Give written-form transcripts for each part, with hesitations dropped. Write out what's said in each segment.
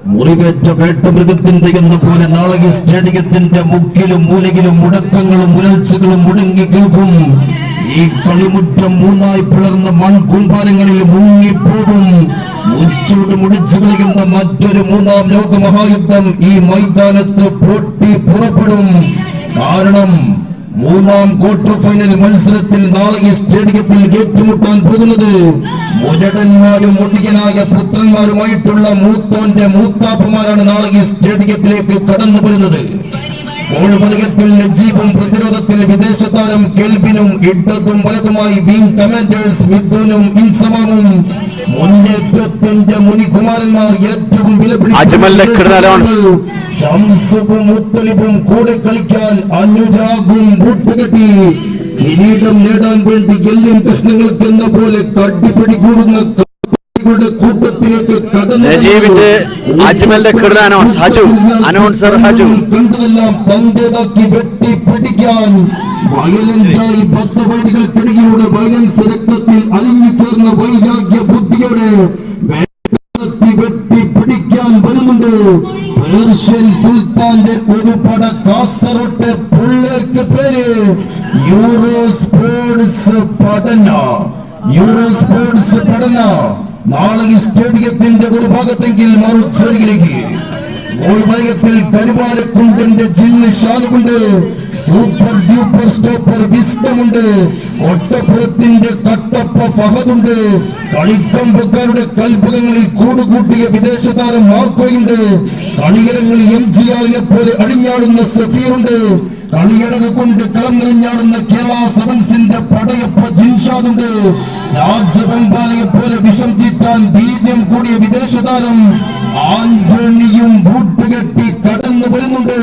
മുറിവേറ്റ വേട്ടമൃഗത്തിന്റെ എന്ന പോലെ നാളെ ഈ സ്റ്റേഡിയത്തിന്റെ മുക്കിലും മൂലയിലും മുടക്കങ്ങളും മുരൾച്ചകളും മുടങ്ങി കേൾക്കും. ഈ കളിമുറ്റം മൂന്നായി പിളർന്ന മൺകൂമ്പാരങ്ങളിൽ മുങ്ങിപ്പോകും. മുച്ചൂട് മുടിച്ചു കളിക്കുന്ന മറ്റൊരു മൂന്നാം ലോകമഹായുദ്ധം ഈ മൈതാനത്ത് പൊട്ടി പുറപ്പെടും. കാരണം മൂന്നാം ക്വാർട്ടർ ഫൈനൽ മത്സരത്തിൽ നാളെ ഈ സ്റ്റേഡിയത്തിൽ ഏറ്റുമുട്ടാൻ പോകുന്നത് മുരടന്മാരും മുടിയനായ പുത്രന്മാരുമായിട്ടുള്ള മൂത്തോന്റെ മൂത്താപ്പമാരാണ് നാളെ ഈ സ്റ്റേഡിയത്തിലേക്ക് കടന്നു വരുന്നത്. ഗോൾ വലയത്തിൽ നജീബും പ്രതിരോധത്തിൽ വിദേശ താരം കെൽവിനും ഇടതും വലതുമായി വിംഗ് കമാൻഡേഴ്സ് മിഥുനും ഇൻസമാമും മുന്നേറ്റത്തിന്റെ മുനികുമാരന്മാർ ഏറ്റവും ഷംസുവും മുത്തലിബും കൂടെ കളിക്കാൻ അനുരാഗും കൂട്ടുകെട്ടി കിരീടം നേടാൻ വേണ്ടി എല്ലും കഷ്ണങ്ങൾക്ക് എന്ന പോലെ കട്ടിപ്പിടി കൂടുന്ന കൂട്ടത്തിലേക്ക് കണ്ടതെല്ലാം തന്റേതാക്കി വെട്ടിപ്പിടിക്കാൻ വയലന്റായി 10 വൈദികൾക്കിടയിലൂടെ വയലൻസ് രക്തത്തിൽ അലിഞ്ഞു ചേർന്ന വൈരാഗ്യ ബുദ്ധിയോടെ വെട്ടിപ്പിടിക്കാൻ വരുന്നുണ്ട്. പേർഷ്യൻ സുൽത്താന്റെ ഒരു പട കാസർഗോട്ടെ പിള്ളേർക്ക് പേര് യൂറോ സ്പോർട്സ് പഠന. നാളെ ഈ സ്റ്റേഡിയത്തിന്റെ ഒരു ഭാഗത്തെങ്കിൽ മറുചേരിയിലേക്ക് ഗോൾ വലയത്തിൽ കരുവാരക്കുണ്ടന്റെ ജിന്ന് ഷാനുണ്ട്. സൂപ്പർ ഡ്യൂപ്പർ സ്റ്റോപ്പർ വിസ്ഡമുണ്ട്. ഒട്ടപ്പുറത്തിന്റെ കട്ടപ്പ ഫഹദുണ്ട്. കളിക്കമ്പക്കാരുടെ കൽപ്പകങ്ങളിൽ കൂടുകൂട്ടിയ വിദേശ താരം മാർക്കോയുണ്ട്. കളിയരങ്ങളിൽ MGRനെ പോലെ അടിഞ്ഞാടുന്ന സഫീറുണ്ട്. കളിയടക കൊണ്ട് കളം നിറഞ്ഞാടുന്ന കേരള സെവൻസിന്റെ പടയപ്പ ജിൻഷാദുണ്ട്. രാജബംഗാളിയെ പോലെ വിഷം ചീറ്റാൻ വീര്യം കൂടിയ വിദേശ താരം ആന്റണിയും ബൂട്ടുകെട്ടി കടന്നു വരുന്നുണ്ട്.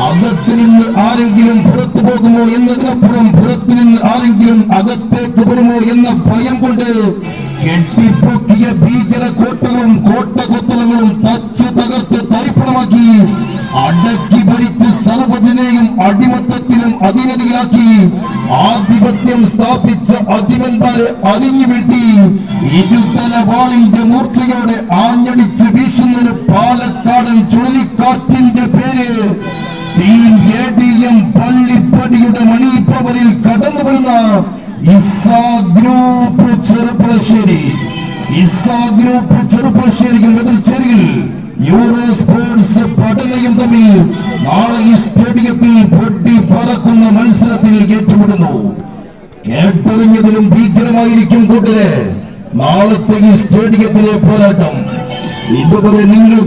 അകത്ത് നിന്ന് ആരെങ്കിലും പുറത്തു പോകുമോ എന്നതിനപ്പുറം പുറത്തു നിന്ന് ആരെങ്കിലും അകത്തേക്ക് വരുമോ എന്ന ഭയം കൊണ്ട് കെട്ടിപ്പൊക്കിയ ഭീകര കോട്ടകളും കോട്ടകൊത്തളങ്ങളും തച്ച് തകർത്ത് തരിപ്പണമാക്കി അടക്കി ഭരിച്ച് സർവ്വജനെയും അടിമത്തത്തിലും അധീനതയിലാക്കി ആധിപത്യം സ്ഥാപിച്ച അധിപന്മാരെ അരിഞ്ഞു വീഴ്ത്തി ഇരുതല വാളിന്റെ മൂർച്ചയോടെ ആഞ്ഞടിച്ച് വീശുന്നൊരു പാലക്കാടൻ ചുഴലിക്കാറ്റിന്റെ പേര് ടീം ADM പള്ളിപ്പടിയുടെ മണിപ്പവറിൽ കടന്നു വരുന്ന ഇസാ ഗ്രൂപ്പ് ചെറുപ്പളശ്ശേരിയും എതിർച്ചേരിയിൽ യൂറോ സ്പോർട്സ് പഠനയും തമ്മിൽ നാളെ ഈ സ്റ്റേഡിയത്തിൽ പൊട്ടി പറക്കുന്ന മത്സരത്തിൽ ഏറ്റുമുട്ടുന്നു. കേട്ടറിഞ്ഞതിലും ഭീകരമായിരിക്കും കൂട്ടരെ നാളത്തെ ഈ സ്റ്റേഡിയത്തിലെ പോരാട്ടം. ഇതുവരെ നിങ്ങൾ